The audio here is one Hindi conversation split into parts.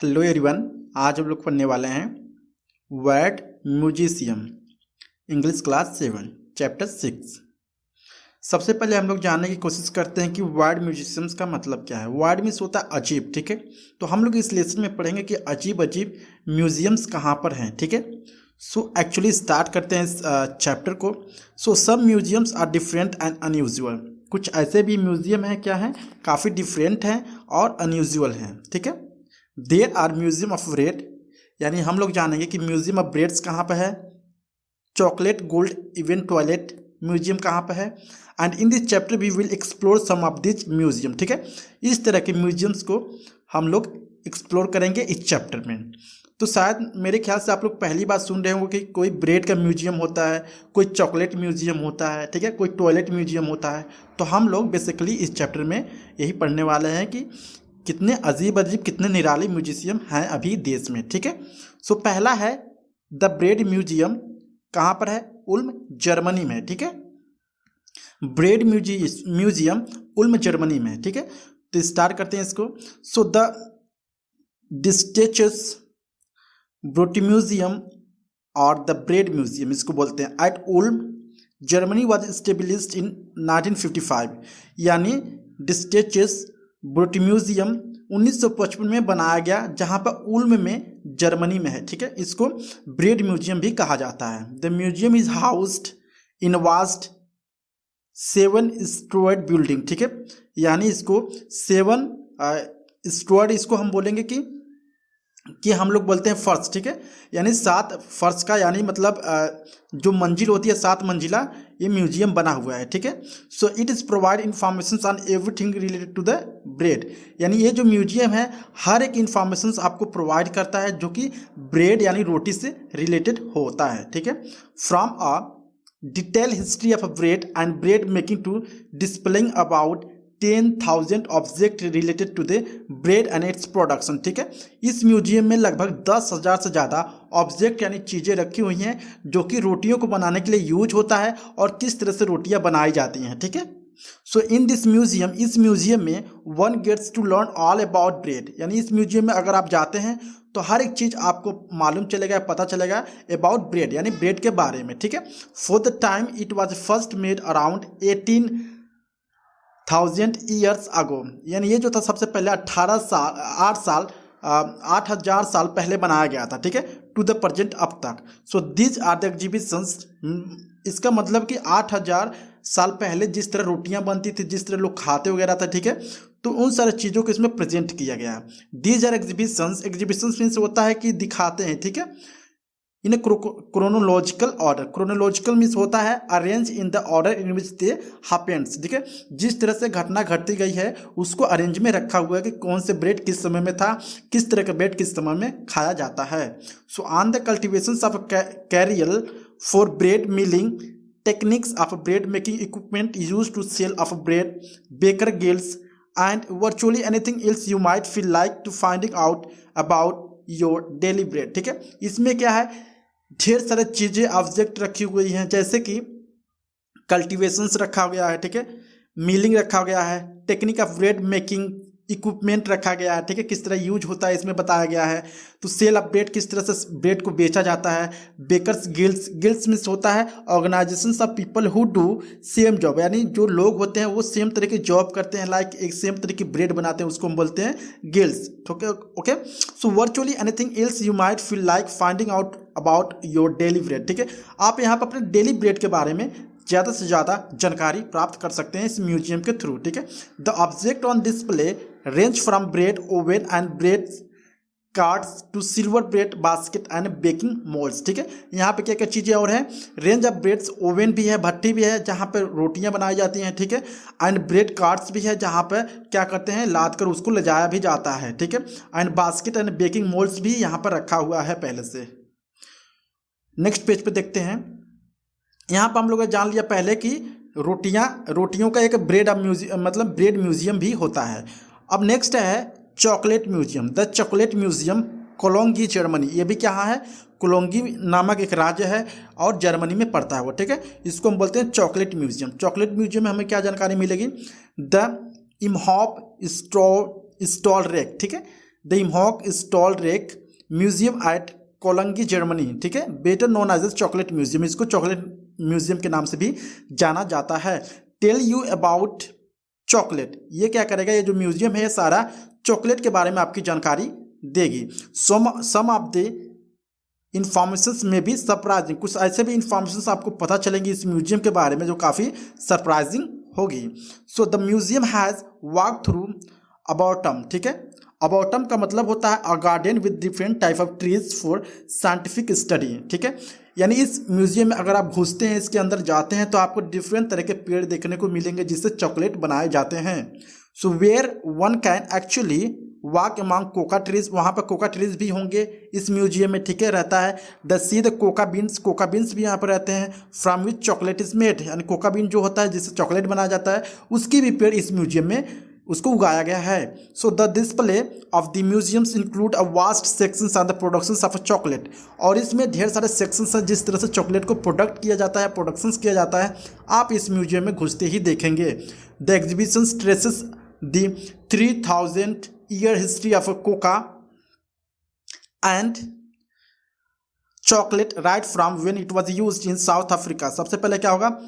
Hello everyone. आज हम लोग पढ़ने वाले हैं वर्ड म्यूजिशियम, इंग्लिश क्लास 7, चैप्टर 6। सबसे पहले हम लोग जानने की कोशिश करते हैं कि वर्ड म्यूजिशियम्स का मतलब क्या है। वर्ड मीन्स होता है अजीब, ठीक है। तो हम लोग इस लेसन में पढ़ेंगे कि अजीब अजीब म्यूजियम्स कहाँ पर हैं, ठीक है। सो एक्चुअली स्टार्ट करते हैं इस चैप्टर को। सो सब museums are different and unusual. कुछ ऐसे भी म्यूजियम हैं क्या हैं, काफ़ी डिफरेंट हैं और अनयूजुअल हैं, ठीक है। There are museum of bread, यानी हम लोग जानेंगे कि म्यूजियम ऑफ ब्रेड्स कहाँ पर है। Chocolate gold event toilet museum कहाँ पर है। And in this chapter we will explore some of this museum, ठीक है। इस तरह के म्यूजियम्स को हम लोग एक्सप्लोर करेंगे इस चैप्टर में। तो शायद मेरे ख्याल से आप लोग पहली बार सुन रहे होंगे कि कोई ब्रेड का म्यूजियम होता है, कोई चॉकलेट म्यूजियम होता है, ठीक है, कोई टॉयलेट म्यूजियम होता है। तो हम लोग बेसिकली इस चैप्टर में यही पढ़ने वाले हैं कि कितने अजीब अजीब कितने निराले म्यूजियम हैं अभी देश में, ठीक है। सो पहला है द ब्रेड म्यूजियम, कहाँ पर है, उल्म जर्मनी में, ठीक है। ब्रेड म्यूजियम उल्म जर्मनी में, ठीक है। तो स्टार्ट करते हैं इसको। So the Deutsches Brot museum और द ब्रेड म्यूजियम इसको बोलते हैं, at Ulm Germany was established in 1955। यानी डिस्टेचस ब्रोटी म्यूजियम 1955 में बनाया गया, जहाँ पर उल्म में जर्मनी में है, ठीक है। इसको ब्रेड म्यूजियम भी कहा जाता है। The museum is housed in vast 7 stored building, ठीक है। यानी इसको 7 स्टोर्ड, इसको हम बोलेंगे कि हम लोग बोलते हैं फर्श, ठीक है। यानी 7 फर्श का, यानी मतलब जो मंजिल होती है 7 मंजिला, ये म्यूजियम बना हुआ है, ठीक है। So it is provide information on everything related to the bread. यानी ये जो म्यूजियम है हर एक इंफॉर्मेशन आपको प्रोवाइड करता है जो कि ब्रेड यानी रोटी से रिलेटेड होता है, ठीक है। From a detail history of bread and bread making to displaying about 10,000 object related to the bread and its production, ठीक है। इस म्यूजियम में लगभग 10,000 से ज़्यादा ऑब्जेक्ट यानी चीज़ें रखी हुई हैं जो कि रोटियों को बनाने के लिए यूज होता है और किस तरह से रोटियां बनाई जाती हैं, ठीक है। सो इन दिस म्यूजियम, इस म्यूजियम में one gets to learn all about bread. यानी इस म्यूजियम में अगर आप जाते हैं तो हर एक चीज़ आपको मालूम चलेगा, पता चलेगा अबाउट ब्रेड यानी ब्रेड के बारे में, ठीक है। For the time it was first made around 18,000 years ago. यानी ये जो था सबसे पहले 8,000 साल पहले बनाया गया था, ठीक है, टू द प्रेजेंट अब तक। So these are the exhibitions. इसका मतलब कि 8,000 साल पहले जिस तरह रोटियां बनती थी, जिस तरह लोग खाते वगैरह था, ठीक है, तो उन सारे चीज़ों को इसमें प्रेजेंट किया गया है। These are exhibitions. Exhibitions means होता है कि दिखाते हैं, ठीक है, in chronological order. Chronological means होता है arrange in the order in which they happens, ठीक है। जिस तरह से घटना घटती गई है उसको अरेंज में रखा हुआ है कि कौन से ब्रेड किस समय में था, किस तरह का ब्रेड किस समय में खाया जाता है। So on the cultivations of cereal for bread milling, techniques of bread making equipment use to sale of bread, baker guilds and virtually anything else you might feel like to finding out about your daily bread, ठीक है। इसमें क्या है, ढेर सारे चीज़ें ऑब्जेक्ट रखी हुई हैं, जैसे कि कल्टीवेशंस रखा गया है, ठीक है, मिलिंग रखा गया है, technique of bread making equipment रखा गया है, ठीक है, किस तरह यूज होता है इसमें बताया गया है। तो सेल ऑफ ब्रेड, किस तरह से ब्रेड को बेचा जाता है। बेकर्स गिल्ड्स, गिल्ड्स मीन्स होता है organisations of people who do same job. यानी जो लोग होते हैं वो सेम तरह की जॉब करते हैं, लाइक एक सेम तरह की ब्रेड बनाते हैं, उसको हम बोलते हैं गिल्ड्स, ठीक है। Okay, so virtually anything else you might feel like finding out about your daily bread, ठीक है। आप यहाँ पर अपने डेली ब्रेड के बारे में ज़्यादा से ज़्यादा जानकारी प्राप्त कर सकते हैं इस म्यूजियम के थ्रू, ठीक है। The object on display range from bread oven and bread cards to silver bread basket and baking moulds, ठीक है। यहाँ पे क्या क्या चीज़ें और हैं, रेंज ऑफ ब्रेड्स, ओवन भी है, भट्टी भी है जहाँ पे रोटियाँ बनाई जाती हैं, ठीक है, एंड ब्रेड कार्ड्स भी है जहाँ पे क्या करते हैं, लाद कर उसको ले जाया भी जाता है, ठीक है, and basket and baking moulds भी यहाँ पर रखा हुआ है पहले से। नेक्स्ट पेज पे देखते हैं। यहाँ पर हम लोगों ने जान लिया पहले कि रोटियों का एक ब्रेड म्यूजियम, मतलब ब्रेड म्यूजियम भी होता है। अब नेक्स्ट है chocolate museum, the chocolate museum Cologne Germany. ये भी क्या है, कोलोंगी नामक एक राज्य है और जर्मनी में पड़ता है वो, ठीक है। इसको हम बोलते हैं चॉकलेट म्यूजियम। चॉकलेट म्यूजियम में हमें क्या जानकारी मिलेगी, द इमहॉप स्टॉल रेक, ठीक है, the Imhoff Stollwerck museum at Cologne Germany, ठीक है, better known as chocolate museum, इसको चॉकलेट म्यूजियम के नाम से भी जाना जाता है। टेल यू अबाउट चॉकलेट, ये क्या करेगा, ये जो म्यूजियम है ये सारा चॉकलेट के बारे में आपकी जानकारी देगी। सम ऑफ द इंफॉर्मेशन में भी सरप्राइजिंग, कुछ ऐसे भी इंफॉर्मेशन आपको पता चलेंगी इस म्यूजियम के बारे में जो काफ़ी सरप्राइजिंग होगी। So the museum has walk through arboretum, ठीक है, अबाउटम का मतलब होता है a garden with different type of trees for scientific study, ठीक है, यानी इस म्यूजियम में अगर आप घुसते हैं, इसके अंदर जाते हैं तो आपको डिफरेंट तरह के पेड़ देखने को मिलेंगे जिससे चॉकलेट बनाए जाते हैं। So where one can actually walk among cocoa trees, वहाँ पर कोका ट्रीज भी होंगे इस म्यूजियम में, ठीक है, रहता है। The see the Coca beans भी यहाँ पर रहते हैं। From which chocolate is made, यानी कोका बीन जो होता है जिससे चॉकलेट बनाया जाता है, उसकी भी पेड़ इस म्यूजियम में उसको उगाया गया है। So the display of the museums include a vast sections on the production of chocolate, और इसमें ढेर सारे सेक्शंस हैं जिस तरह से चॉकलेट को प्रोडक्ट किया जाता है, प्रोडक्शंस किया जाता है, आप इस म्यूजियम में घुसते ही देखेंगे। The exhibition stresses the 3000 year history of Coca and chocolate right from when it was used in south Africa. सबसे पहले क्या होगा,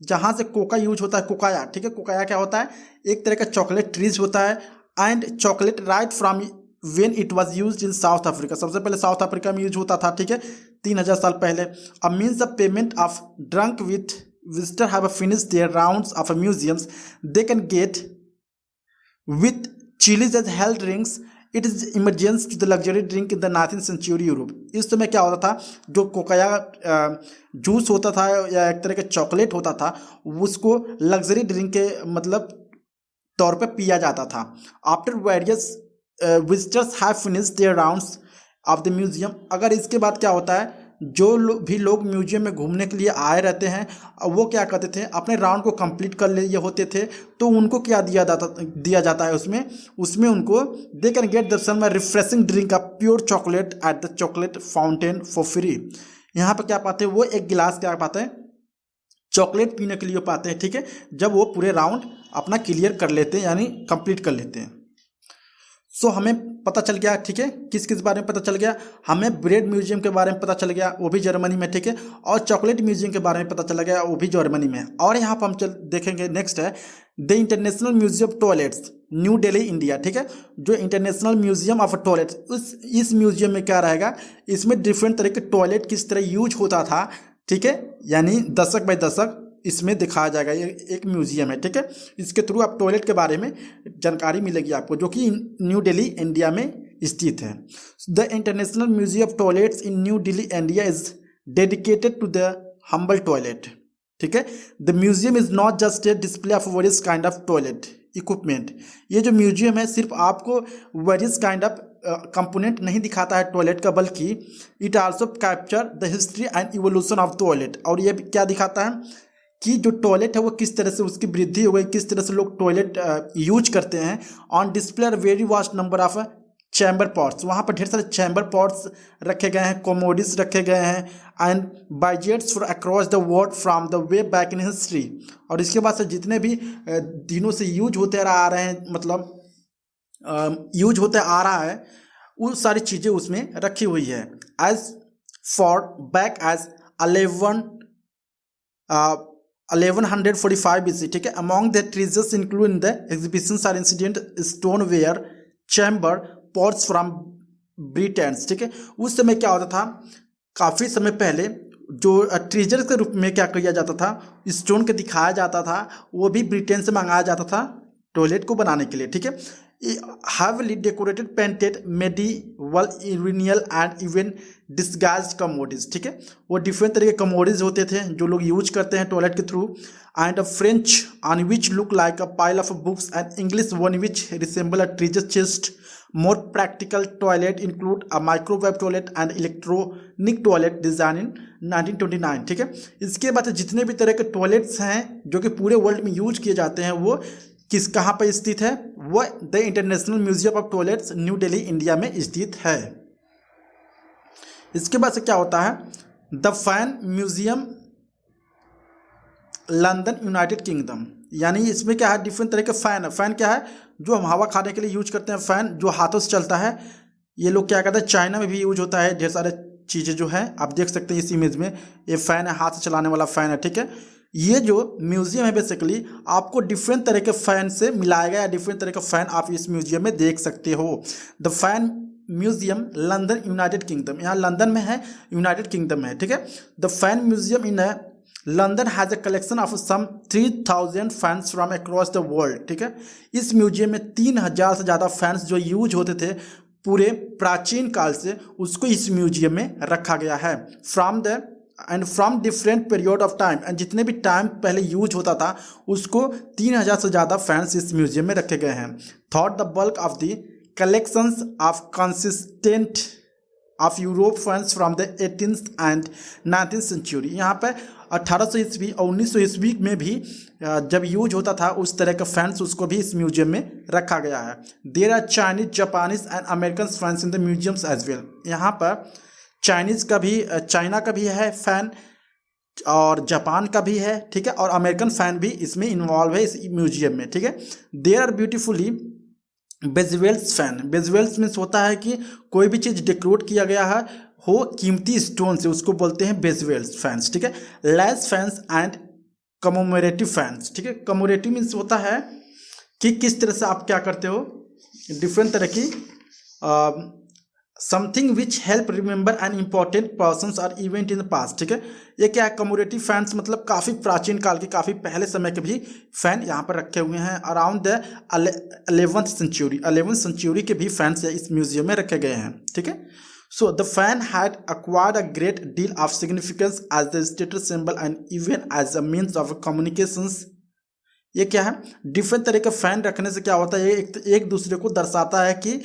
जहाँ से कोका यूज होता है, कोकाया, ठीक है, कोकाया क्या होता है, एक तरह का चॉकलेट ट्रीज होता है। And chocolate right from when it was used in south Africa, सबसे पहले साउथ अफ्रीका में यूज होता था, ठीक है, 3000 साल पहले। A means of payment of drunk with visitor have finish their rounds of museums they can get with chilies as health drinks. It is emergence to the luxury drink in the 19th century Europe. इस समय क्या होता था, जो कोकाया जूस होता था या एक तरह का चॉकलेट होता था, उसको लग्जरी ड्रिंक के मतलब तौर पे पिया जाता था। After various visitors have finished their rounds of the museum, अगर इसके बाद क्या होता है, जो भी लोग म्यूजियम में घूमने के लिए आए रहते हैं वो क्या करते थे, अपने राउंड को कंप्लीट कर लिए होते थे, तो उनको क्या दिया जाता है उसमें उनको they can get the some refreshing drink of pure chocolate at the chocolate fountain for free. यहाँ पर क्या पाते हैं, वो एक गिलास क्या पाते हैं, चॉकलेट पीने के लिए पाते हैं, ठीक है, जब वो पूरे राउंड अपना क्लियर कर लेते हैं यानी कंप्लीट कर लेते हैं। सो हमें पता चल गया, ठीक है, किस किस बारे में पता चल गया, हमें ब्रेड म्यूजियम के बारे में पता चल गया, वो भी जर्मनी में, ठीक है, और चॉकलेट म्यूजियम के बारे में पता चला गया, वो भी जर्मनी में। और यहाँ पर हम देखेंगे नेक्स्ट है the international museum toilets new Delhi India, ठीक है, जो इंटरनेशनल म्यूजियम ऑफ टॉयलेट्स, इस म्यूजियम में क्या रहेगा, इसमें डिफरेंट तरह के टॉयलेट किस तरह यूज होता था, ठीक है, यानी दशक बाय दशक इसमें दिखाया जाएगा। ये एक म्यूजियम है, ठीक है, इसके थ्रू आप टॉयलेट के बारे में जानकारी मिलेगी आपको, जो कि न्यू दिल्ली इंडिया में स्थित है। The international museum of toilets in New Delhi India is dedicated to the humble toilet, ठीक है। The museum is not just a display of various kind of toilet equipment, ये जो म्यूजियम है सिर्फ आपको वेरियस काइंड ऑफ कंपोनेंट नहीं दिखाता है टॉयलेट का, बल्कि it also capture the history and evolution of toilet, और ये क्या दिखाता है कि जो टॉयलेट है वो किस तरह से उसकी वृद्धि हो गई, किस तरह से लोग टॉयलेट यूज करते हैं। On display are very vast number of chamber pots, वहाँ पर ढेर सारे चैम्बर पॉट्स रखे गए हैं, कोमोडिस रखे गए हैं, and widgets for across the world from the way back in history, और इसके बाद से जितने भी दिनों से यूज होते आ रहे हैं, मतलब यूज होते आ रहा है, वो सारी चीज़ें उसमें रखी हुई है। As far back as 1145 BC, ठीक है। Among the treasures include in the exhibitions are ancient stoneware chamber pots from Britain, ठीक है। उस समय क्या होता था, काफ़ी समय पहले जो ट्रेजर के रूप में क्या किया जाता था, स्टोन के दिखाया जाता था, वो भी ब्रिटेन से मंगाया जाता था टॉयलेट को बनाने के लिए, ठीक है। heavily decorated painted medieval urinal and even disguised commodities, ठीक है, वो डिफरेंट तरह के कमोडिज होते थे जो लोग यूज करते हैं टॉयलेट के through. And a French on which look like a pile of books and English one which resemble a treasure chest. More practical toilet include a microwave toilet and electronic toilet design in 1929, ठीक है। इसके बाद जितने भी तरह के टॉयलेट्स हैं जो कि पूरे वर्ल्ड में यूज किए जाते हैं, वो कहाँ पर स्थित है, वो the international museum of toilets new Delhi India में स्थित है। इसके बाद से क्या होता है, the fan museum London United kingdom, यानी इसमें क्या है, डिफरेंट तरह के फ़ैन है। फ़ैन क्या है, जो हम हवा खाने के लिए यूज करते हैं, फ़ैन जो हाथों से चलता है। ये लोग क्या कहते हैं, चाइना में भी यूज होता है, ढेर सारे चीज़ें जो है आप देख सकते हैं इस इमेज में। ये फ़ैन है, हाथ से चलाने वाला फ़ैन है, ठीक है। ये जो म्यूजियम है बेसिकली आपको डिफरेंट तरह के फ़ैन से मिलाएगा, या डिफरेंट तरह का फ़ैन आप इस म्यूजियम में देख सकते हो। The fan museum London United Kingdom, यहाँ लंदन में है, यूनाइटेड किंगडम में है, ठीक है। The fan museum in London has a collection of some 3000 fans from across the world, ठीक है। इस म्यूजियम में 3000 से ज़्यादा फैंस जो यूज होते थे पूरे प्राचीन काल से, उसको इस म्यूजियम में रखा गया है। From different period of time, and जितने भी टाइम पहले यूज होता था उसको 3000 से ज़्यादा फैंस इस म्यूजियम में रखे गए हैं। Thought the bulk of the collections of consistent of Europe fans from the 18th and 19th century. यहाँ पर 1800 ईस्वी और 1900 ईस्वी में भी जब यूज होता था उस तरह का फैंस, उसको भी इस म्यूजियम में रखा गया है। There are Chinese, Japanese and American fans in the museums as well. यहाँ पर चाइनीज़ का भी, चाइना का भी है फ़ैन, और जापान का भी है, ठीक है, और अमेरिकन फ़ैन भी इसमें इन्वॉल्व है इस म्यूजियम में, ठीक है। There are beautifully bejewelled fans. Bejewelled means होता है कि कोई भी चीज़ डेकोरेट किया गया है हो कीमती स्टोन से, उसको बोलते हैं बेजवेल्स फैंस, ठीक है। लैस फैंस एंड कमोमरेटिव फैंस, ठीक है। कमोमरेटिव मीन्स होता है कि किस तरह से आप क्या करते हो, डिफरेंट तरह की something which help remember an important persons और इवेंट इन द पास्ट, ठीक है। ये क्या है, कमोरेटिव फैंस मतलब काफ़ी प्राचीन काल के, काफ़ी पहले समय के भी फैन यहाँ पर रखे हुए हैं। Around the 11th century, 11th century के भी फैंस इस म्यूजियम में रखे गए हैं, ठीक है। So the fan had acquired a great deal of significance as the status symbol and even as a means of communications। ये क्या है, डिफरेंट तरह के फैन रखने से क्या होता है, एक दूसरे को दर्शाता है कि,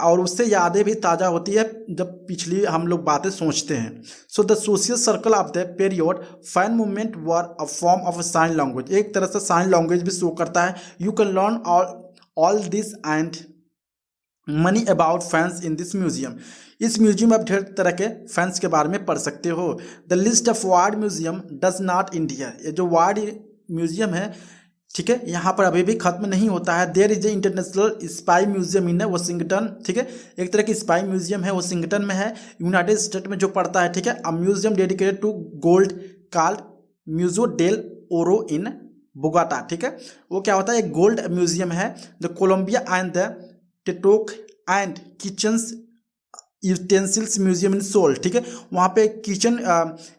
और उससे यादें भी ताज़ा होती है जब पिछली हम लोग बातें सोचते हैं। So the social circle of the period fan movement were a form of sine language. एक तरह से साइन लैंग्वेज भी शो करता है। You can learn all this and money about fans in this museum. इस म्यूजियम में आप ढेर तरह के फैंस के बारे में पढ़ सकते हो। The list of ward museum does not India. ये जो वार्ड म्यूजियम है, ठीक है, यहाँ पर अभी भी खत्म नहीं होता है। There is a international spy museum in Washington, ठीक है। एक तरह की स्पाई म्यूजियम है, वाशिंगटन में है, यूनाइटेड स्टेट में जो पड़ता है, ठीक है। A museum dedicated to gold called Museo del Oro in Bogota, ठीक है। वो क्या होता है, एक गोल्ड म्यूजियम है। The Colombia and the tteok and kitchens utensils museum in Seoul, ठीक है। वहाँ पे किचन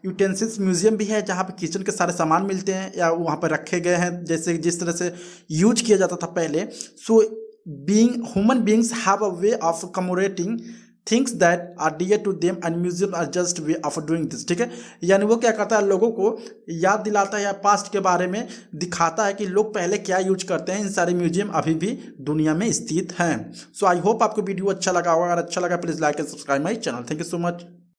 यूटेंसिल्स म्यूजियम भी है, जहाँ पे किचन के सारे सामान मिलते हैं या वहाँ पे रखे गए हैं, जैसे जिस तरह से यूज किया जाता था पहले। So human beings have a way of commemorating things that are dear to them and museum are just way of doing this, ठीक है। यानी वो क्या करता है, लोगों को याद दिलाता है या पास्ट के बारे में दिखाता है कि लोग पहले क्या यूज करते हैं। इन सारे म्यूजियम अभी भी दुनिया में स्थित हैं। सो आई होप आपको वीडियो अच्छा लगा होगा। अगर अच्छा लगा please like and subscribe my channel. Thank you so much.